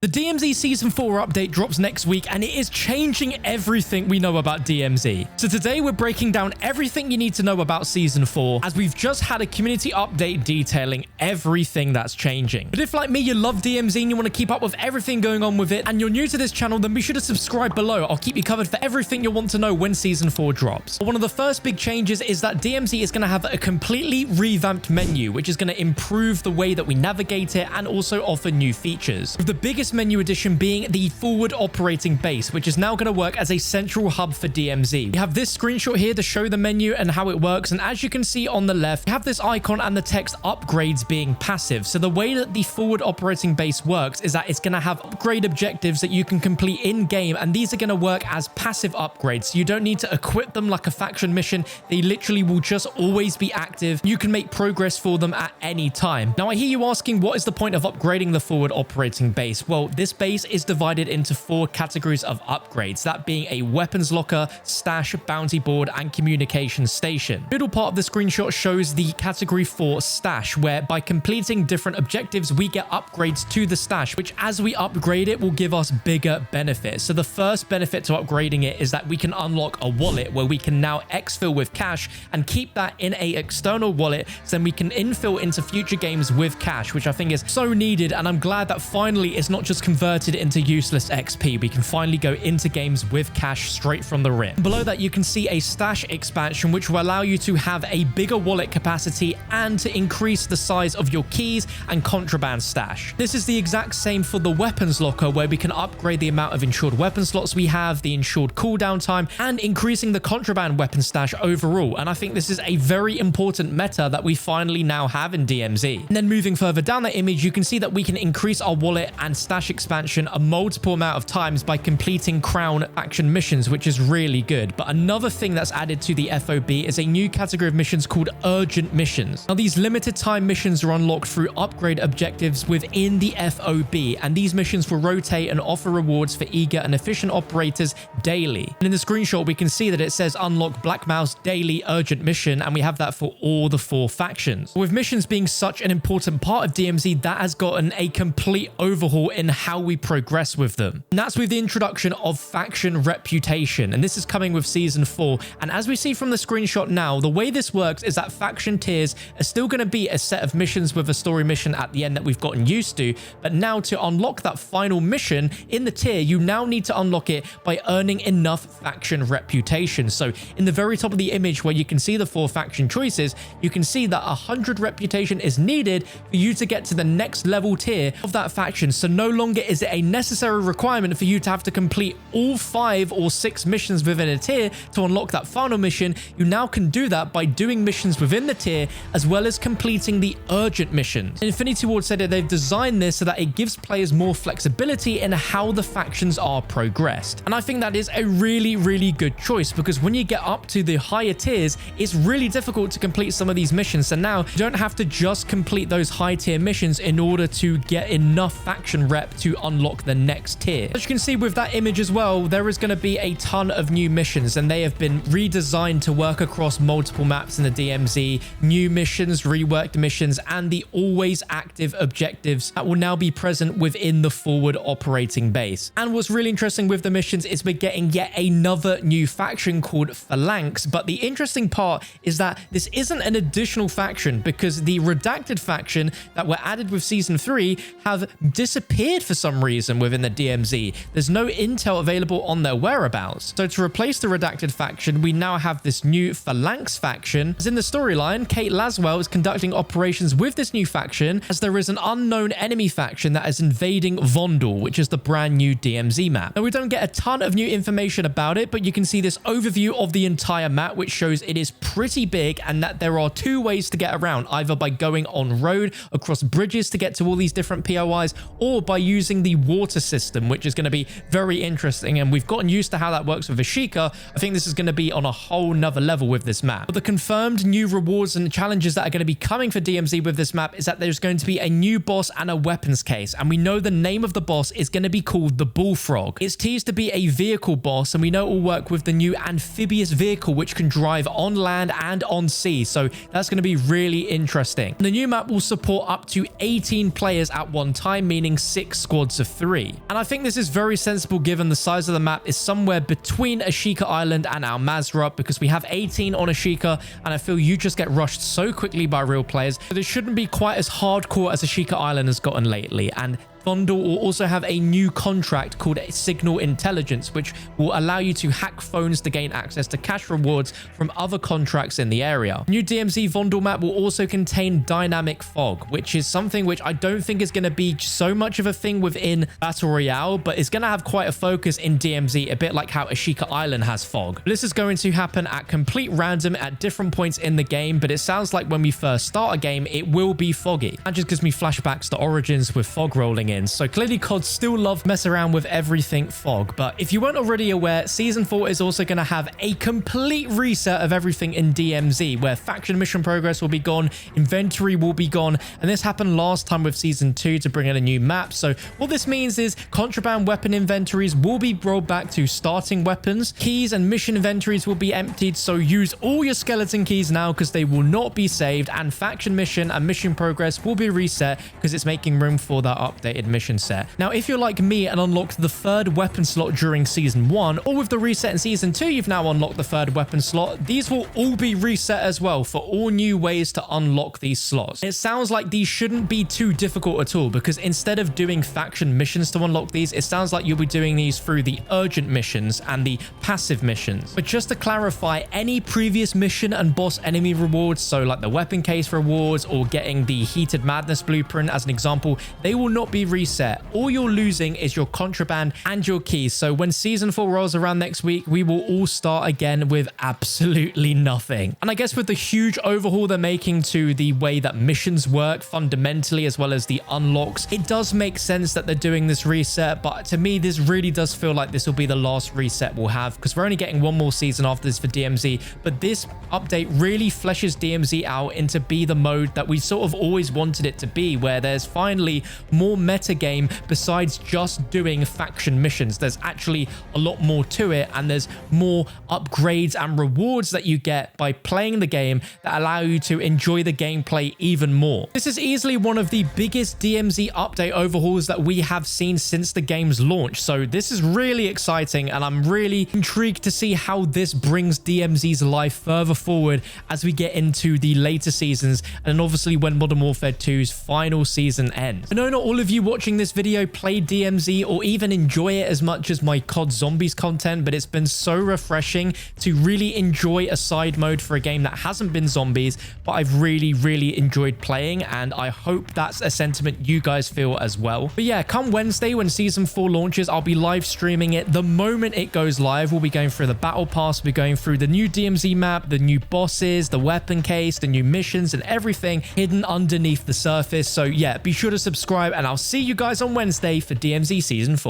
The DMZ Season 4 update drops next week, and it is changing everything we know about DMZ. So today we're breaking down everything you need to know about Season 4, as we've just had a community update detailing everything that's changing. But if, like me, you love DMZ and you want to keep up with everything going on with it, and you're new to this channel, then be sure to subscribe below. I'll keep you covered for everything you'll want to know when Season 4 drops. One of the first big changes is that DMZ is going to have a completely revamped menu, which is going to improve the way that we navigate it and also offer new features. With the biggest menu addition being the forward operating base, which is now going to work as a central hub for DMZ. We have this screenshot here to show the menu and how it works, and as you can see on the left, we have this icon and the text upgrades being passive. So the way that the forward operating base works is that it's going to have upgrade objectives that you can complete in game, and these are going to work as passive upgrades. So you don't need to equip them like a faction mission. They literally will just always be active. You can make progress for them at any time. Now I hear you asking, what is the point of upgrading the forward operating base? Well, this base is divided into 4 categories of upgrades, that being a weapons locker, stash, bounty board, and communication station. The middle part of the screenshot shows the category 4 stash, where by completing different objectives, we get upgrades to the stash, which as we upgrade it will give us bigger benefits. So the first benefit to upgrading it is that we can unlock a wallet where we can now exfil with cash and keep that in a external wallet, so then we can infill into future games with cash, which I think is so needed, and I'm glad that finally it's not just converted into useless XP. We can finally go into games with cash straight from the rip. Below that, you can see a stash expansion, which will allow you to have a bigger wallet capacity and to increase the size of your keys and contraband stash. This is the exact same for the weapons locker, where we can upgrade the amount of insured weapon slots we have, the insured cooldown time, and increasing the contraband weapon stash overall. And I think this is a very important meta that we finally now have in DMZ. And then moving further down that image, you can see that we can increase our wallet and stash expansion a multiple amount of times by completing crown faction missions, which is really good. But another thing that's added to the FOB is a new category of missions called urgent missions. Now these limited time missions are unlocked through upgrade objectives within the FOB, and these missions will rotate and offer rewards for eager and efficient operators daily. And in the screenshot we can see that it says unlock Black Mouse daily urgent mission, and we have that for all the 4 factions. With missions being such an important part of DMZ, that has gotten a complete overhaul in how we progress with them. And that's with the introduction of faction reputation, and this is coming with Season 4. And as we see from the screenshot now, the way this works is that faction tiers are still going to be a set of missions with a story mission at the end that we've gotten used to, but now to unlock that final mission in the tier, you now need to unlock it by earning enough faction reputation. So in the very top of the image where you can see the 4 faction choices, you can see that 100 reputation is needed for you to get to the next level tier of that faction. So no longer is it a necessary requirement for you to have to complete all 5 or 6 missions within a tier to unlock that final mission. You now can do that by doing missions within the tier as well as completing the urgent missions. Infinity Ward said that they've designed this so that it gives players more flexibility in how the factions are progressed. And I think that is a really good choice, because when you get up to the higher tiers, it's really difficult to complete some of these missions. So now you don't have to just complete those high tier missions in order to get enough faction rep to unlock the next tier. As you can see with that image as well, there is going to be a ton of new missions, and they have been redesigned to work across multiple maps in the DMZ. New missions, reworked missions, and the always active objectives that will now be present within the forward operating base. And what's really interesting with the missions is we're getting yet another new faction called Phalanx. But the interesting part is that this isn't an additional faction, because the redacted faction that were added with Season 3 have disappeared for some reason within the DMZ. There's no intel available on their whereabouts. So to replace the redacted faction, we now have this new Phalanx faction. As in the storyline, Kate Laswell is conducting operations with this new faction, as there is an unknown enemy faction that is invading Vondel, which is the brand new DMZ map. Now we don't get a ton of new information about it, but you can see this overview of the entire map, which shows it is pretty big and that there are 2 ways to get around, either by going on road across bridges to get to all these different POIs, or by using the water system, which is going to be very interesting. And we've gotten used to how that works with Ashika. I think this is going to be on a whole nother level with this map. But the confirmed new rewards and challenges that are going to be coming for DMZ with this map is that there's going to be a new boss and a weapons case. And we know the name of the boss is going to be called the Bullfrog. It's teased to be a vehicle boss, and we know it will work with the new amphibious vehicle, which can drive on land and on sea. So that's going to be really interesting. The new map will support up to 18 players at one time, meaning 6 6 squads of 3. And I think this is very sensible given the size of the map is somewhere between Ashika Island and Al Mazrah, because we have 18 on Ashika, and I feel you just get rushed so quickly by real players. So this shouldn't be quite as hardcore as Ashika Island has gotten lately. And Vondel will also have a new contract called Signal Intelligence, which will allow you to hack phones to gain access to cash rewards from other contracts in the area. New DMZ Vondel map will also contain dynamic fog, which is something which I don't think is going to be so much of a thing within Battle Royale, but it's going to have quite a focus in DMZ, a bit like how Ashika Island has fog. This is going to happen at complete random at different points in the game, but it sounds like when we first start a game, it will be foggy. That just gives me flashbacks to Origins with fog rolling in. So clearly COD still love mess around with everything fog. But if you weren't already aware, Season 4 is also going to have a complete reset of everything in DMZ, where faction mission progress will be gone, inventory will be gone, and this happened last time with Season 2 to bring in a new map. So what this means is contraband weapon inventories will be rolled back to starting weapons. Keys and mission inventories will be emptied, so use all your skeleton keys now because they will not be saved, and faction mission and mission progress will be reset because it's making room for that updated mission set. Now, if you're like me and unlocked the 3rd weapon slot during Season 1, or with the reset in Season 2, you've now unlocked the 3rd weapon slot, these will all be reset as well for all new ways to unlock these slots. It sounds like these shouldn't be too difficult at all, because instead of doing faction missions to unlock these, it sounds like you'll be doing these through the urgent missions and the passive missions. But just to clarify, any previous mission and boss enemy rewards, so like the weapon case rewards or getting the Heated Madness blueprint as an example, they will not be reset. All you're losing is your contraband and your keys. So when Season 4 rolls around next week, we will all start again with absolutely nothing. And I guess with the huge overhaul they're making to the way that missions work fundamentally, as well as the unlocks, it does make sense that they're doing this reset. But to me, this really does feel like this will be the last reset we'll have, because we're only getting one more season after this for DMZ. But this update really fleshes DMZ out into be the mode that we sort of always wanted it to be, where there's finally more meta game besides just doing faction missions. There's actually a lot more to it, and there's more upgrades and rewards that you get by playing the game that allow you to enjoy the gameplay even more. This is easily one of the biggest DMZ update overhauls that we have seen since the game's launch, so this is really exciting, and I'm really intrigued to see how this brings DMZ's life further forward as we get into the later seasons, and obviously when Modern Warfare 2's final season ends. I know not all of you watching this video play DMZ or even enjoy it as much as my COD Zombies content, but it's been so refreshing to really enjoy a side mode for a game that hasn't been zombies, but I've really enjoyed playing, and I hope that's a sentiment you guys feel as well. But yeah, come Wednesday when Season 4 launches, I'll be live streaming it. The moment it goes live, we'll be going through the battle pass, we'll be going through the new DMZ map, the new bosses, the weapon case, the new missions, and everything hidden underneath the surface. So yeah, be sure to subscribe, and I'll see you guys on Wednesday for DMZ Season 4.